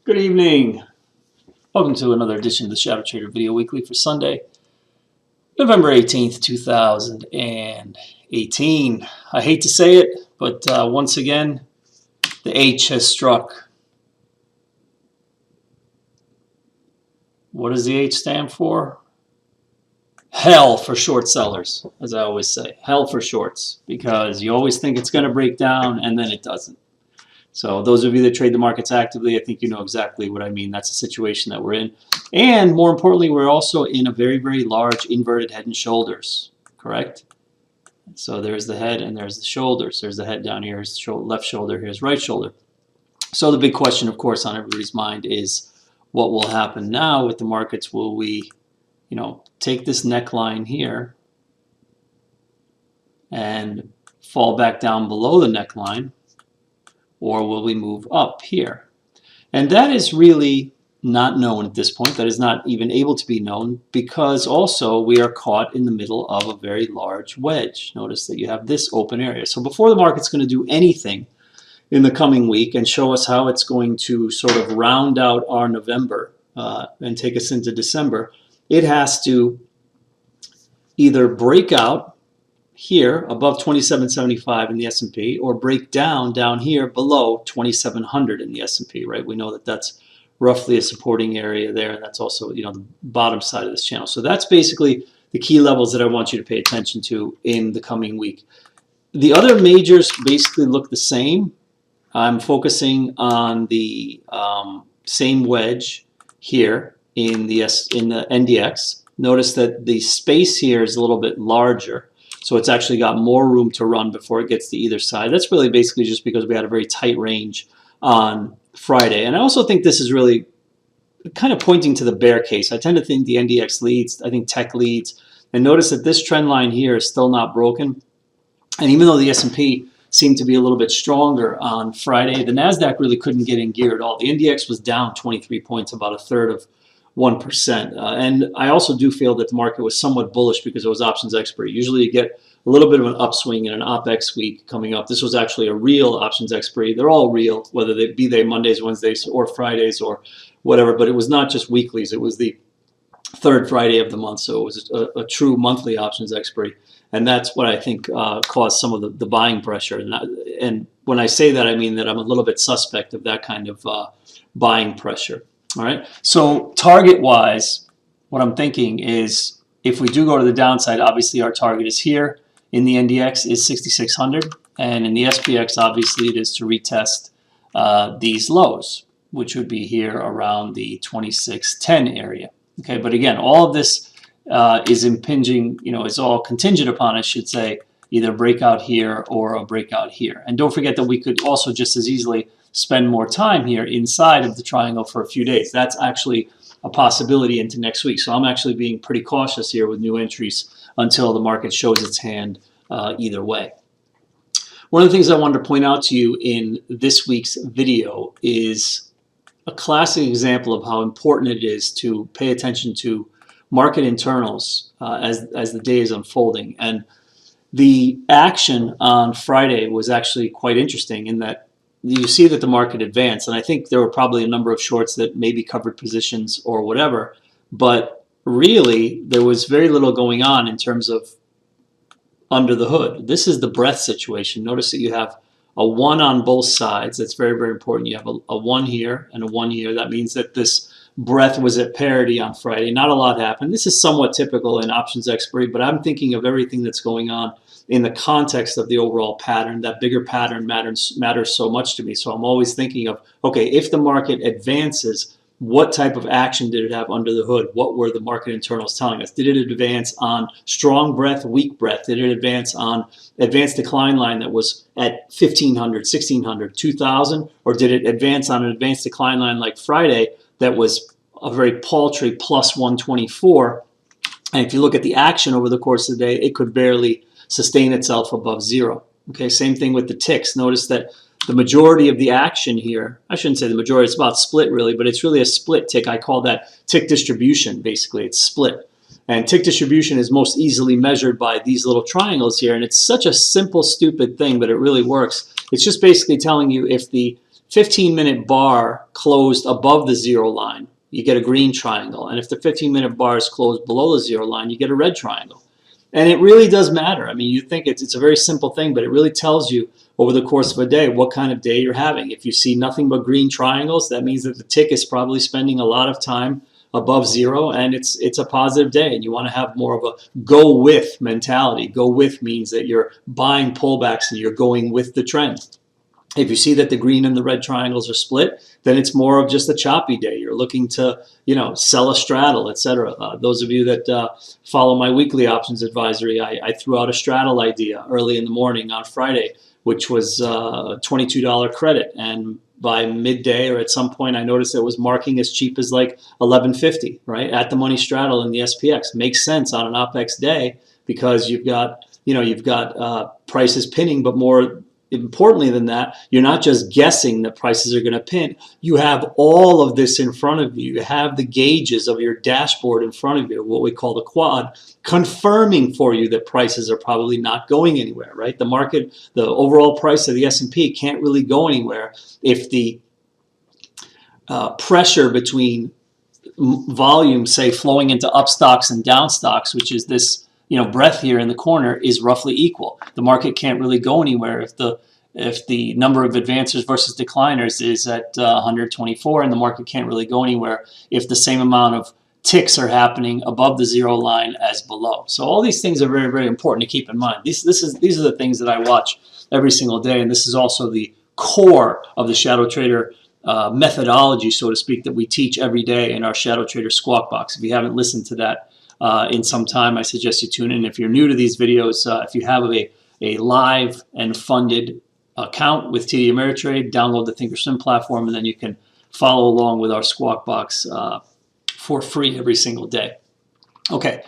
Good evening. Welcome to another edition of the ShadowTrader Video Weekly for Sunday, November 18th, 2018. I hate to say it, but once again, the H has struck. What does the H stand for? Hell for short sellers, as I always say. Hell for shorts, because you always think it's going to break down, and then it doesn't. So those of you that trade the markets actively, I think you know exactly what I mean. That's the situation that we're in. And more importantly, we're also in a very, very large inverted head and shoulders, correct? So there's the head and there's the shoulders. There's the head down here, here's the left shoulder, here's right shoulder. So the big question, of course, on everybody's mind is what will happen now with the markets? Will we, take this neckline here and fall back down below the neckline? Or will we move up here? And that is really not known at this point. That is not even able to be known because also we are caught in the middle of a very large wedge. Notice that you have this open area. So before the market's going to do anything in the coming week and show us how it's going to sort of round out our November and take us into December, it has to either break out here above 2775 in the S&P or break down here below 2700 in the S&P, right? We know that that's roughly a supporting area there. That's also, the bottom side of this channel. So that's basically the key levels that I want you to pay attention to in the coming week. The other majors basically look the same. I'm focusing on the same wedge here in the NDX. Notice that the space here is a little bit larger. So it's actually got more room to run before it gets to either side. That's really basically just because we had a very tight range on Friday. And I also think this is really kind of pointing to the bear case. I tend to think the NDX leads. I think tech leads. And notice that this trend line here is still not broken. And even though the S&P seemed to be a little bit stronger on Friday, the NASDAQ really couldn't get in gear at all. The NDX was down 23 points, about a third of 1%. And I also do feel that the market was somewhat bullish because it was options expiry. Usually you get a little bit of an upswing in an OPEX week coming up. This was actually a real options expiry. They're all real, whether they be Mondays, Wednesdays, or Fridays or whatever. But it was not just weeklies. It was the third Friday of the month. So it was a true monthly options expiry. And that's what I think caused some of the buying pressure. And when I say that, I mean that I'm a little bit suspect of that kind of buying pressure. All right, so target-wise, what I'm thinking is if we do go to the downside, obviously our target is here. In the NDX is 6,600, and in the SPX, obviously it is to retest these lows, which would be here around the 2610 area. Okay, but again, all of this is impinging, is all contingent upon, I should say, either breakout here or a breakout here. And don't forget that we could also just as easily spend more time here inside of the triangle for a few days. That's actually a possibility into next week. So I'm actually being pretty cautious here with new entries until the market shows its hand either way. One of the things I wanted to point out to you in this week's video is a classic example of how important it is to pay attention to market internals as the day is unfolding. And the action on Friday was actually quite interesting in that you see that the market advanced, and I think there were probably a number of shorts that maybe covered positions or whatever, but really there was very little going on in terms of under the hood. This is the breadth situation. Notice that you have a 1 on both sides. That's very, very important. You have a 1 here and a 1 here. That means that this breadth was at parity on Friday. Not a lot happened. This is somewhat typical in options expiry, but I'm thinking of everything that's going on in the context of the overall pattern. That bigger pattern matters so much to me. So I'm always thinking of, okay, if the market advances, what type of action did it have under the hood? What were the market internals telling us? Did it advance on strong breadth, weak breadth? Did it advance on advanced decline line that was at 1,500, 1,600, 2,000? Or did it advance on an advanced decline line like Friday that was a very paltry plus 124? And if you look at the action over the course of the day, it could barely sustain itself above zero. Okay, same thing with the ticks. Notice that the majority of the action here, I shouldn't say the majority, it's about split really, but it's really a split tick. I call that tick distribution, basically. It's split. And tick distribution is most easily measured by these little triangles here, and it's such a simple, stupid thing, but it really works. It's just basically telling you if the 15-minute bar closed above the zero line, you get a green triangle. And if the 15-minute bar is closed below the zero line, you get a red triangle. And it really does matter. I mean, you think it's a very simple thing, but it really tells you over the course of a day what kind of day you're having. If you see nothing but green triangles, that means that the tick is probably spending a lot of time above zero, and it's a positive day, and you want to have more of a go with mentality. Go with means that you're buying pullbacks and you're going with the trend. If you see that the green and the red triangles are split, then it's more of just a choppy day. You're looking to, sell a straddle, etc. Those of you that follow my weekly options advisory, I threw out a straddle idea early in the morning on Friday, which was a $22 credit. And by midday or at some point, I noticed it was marking as cheap as like $11.50, right? At the money straddle in the SPX. Makes sense on an OPEX day because you've got prices pinning, but more importantly than that, you're not just guessing that prices are going to pin. You have all of this in front of you. You have the gauges of your dashboard in front of you, what we call the quad, confirming for you that prices are probably not going anywhere, right? The market, the overall price of the S&P can't really go anywhere if the pressure between volume, say, flowing into up stocks and down stocks, which is this breadth here in the corner, is roughly equal. The market can't really go anywhere if the number of advancers versus decliners is at 124, and the market can't really go anywhere if the same amount of ticks are happening above the zero line as below. So all these things are very, very important to keep in mind. These are the things that I watch every single day, and this is also the core of the ShadowTrader methodology, so to speak, that we teach every day in our ShadowTrader Squawk Box. If you haven't listened to that in some time, I suggest you tune in. If you're new to these videos, if you have a live and funded account with TD Ameritrade, download the thinkorswim platform, and then you can follow along with our Squawk Box for free every single day. Okay,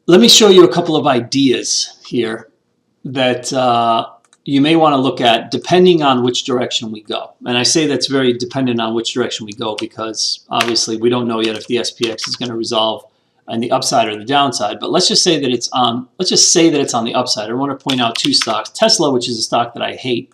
let me show you a couple of ideas here that you may want to look at depending on which direction we go. And I say that's very dependent on which direction we go because obviously we don't know yet if the SPX is going to resolve on the upside or the downside. But let's just say that it's on the upside. I want to point out two stocks. Tesla, which is a stock that I hate.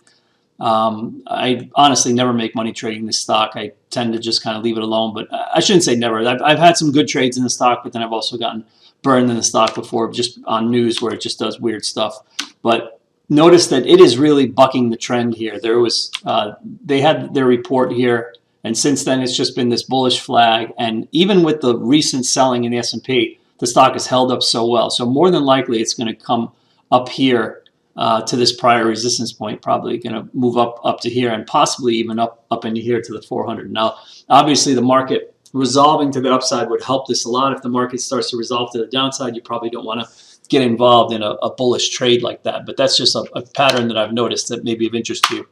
I honestly never make money trading this stock. I tend to just kind of leave it alone. But I shouldn't say never. I've had some good trades in the stock, but then I've also gotten burned in the stock before just on news where it just does weird stuff. But notice that it is really bucking the trend here. They had their report here, and since then it's just been this bullish flag. And even with the recent selling in the S&P, the stock has held up so well. So more than likely it's going to come up here to this prior resistance point, probably going to move up to here and possibly even up into here to the 400. Now, obviously the market resolving to the upside would help this a lot. If the market starts to resolve to the downside, you probably don't want to get involved in a bullish trade like that. But that's just a pattern that I've noticed that may be of interest to you.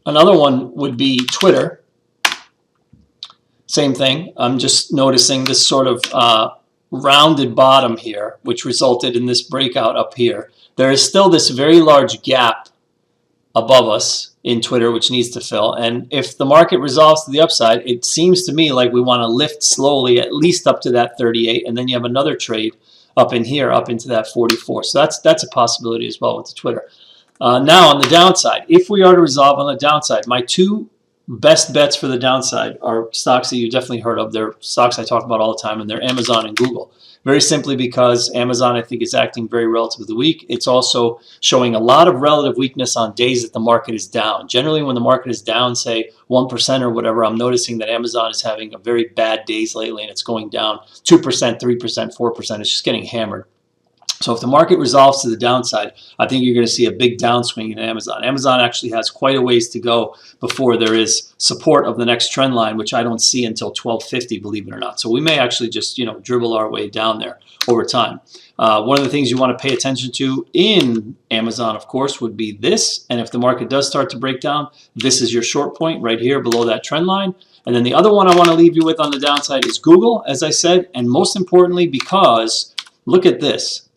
Another one would be Twitter. Same thing. I'm just noticing this sort of rounded bottom here, which resulted in this breakout up here. There is still this very large gap above us in Twitter, which needs to fill. And if the market resolves to the upside, it seems to me like we want to lift slowly, at least up to that 38, and then you have another trade up in here, up into that 44. So that's a possibility as well with the Twitter. Now on the downside, if we are to resolve on the downside, my two best bets for the downside are stocks that you definitely heard of. They're stocks I talk about all the time, and they're Amazon and Google. Very simply because Amazon, I think, is acting very relatively weak. It's also showing a lot of relative weakness on days that the market is down. Generally, when the market is down, say 1% or whatever, I'm noticing that Amazon is having a very bad days lately, and it's going down 2%, 3%, 4%. It's just getting hammered. So if the market resolves to the downside, I think you're going to see a big downswing in Amazon. Amazon actually has quite a ways to go before there is support of the next trend line, which I don't see until 1250, believe it or not. So we may actually just, dribble our way down there over time. One of the things you want to pay attention to in Amazon, of course, would be this. And if the market does start to break down, this is your short point right here below that trend line. And then the other one I want to leave you with on the downside is Google, as I said, and most importantly, because look at this.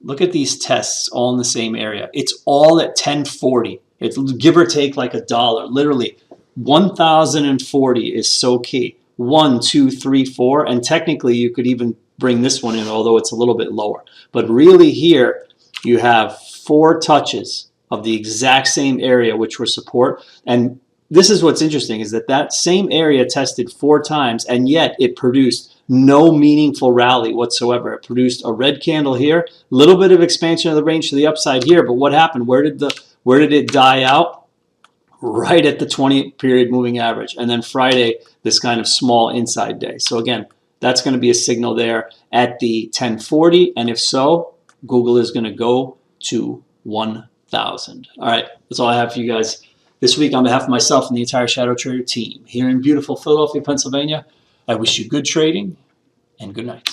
Look at these tests all in the same area. It's all at 1040. It's give or take like $1. Literally, 1040 is so key. 1, 2, 3, 4, and technically you could even bring this one in, although it's a little bit lower. But really here, you have 4 touches of the exact same area, which were support. And this is what's interesting, is that that same area tested 4 times, and yet it produced no meaningful rally whatsoever. It produced a red candle here, a little bit of expansion of the range to the upside here, but what happened? Where did it die out? Right at the 20 period moving average. And then Friday, this kind of small inside day. So again, that's going to be a signal there at the 1040. And if so, Google is going to go to 1,000. All right, that's all I have for you guys this week. On behalf of myself and the entire ShadowTrader team here in beautiful Philadelphia, Pennsylvania, I wish you good trading and good night.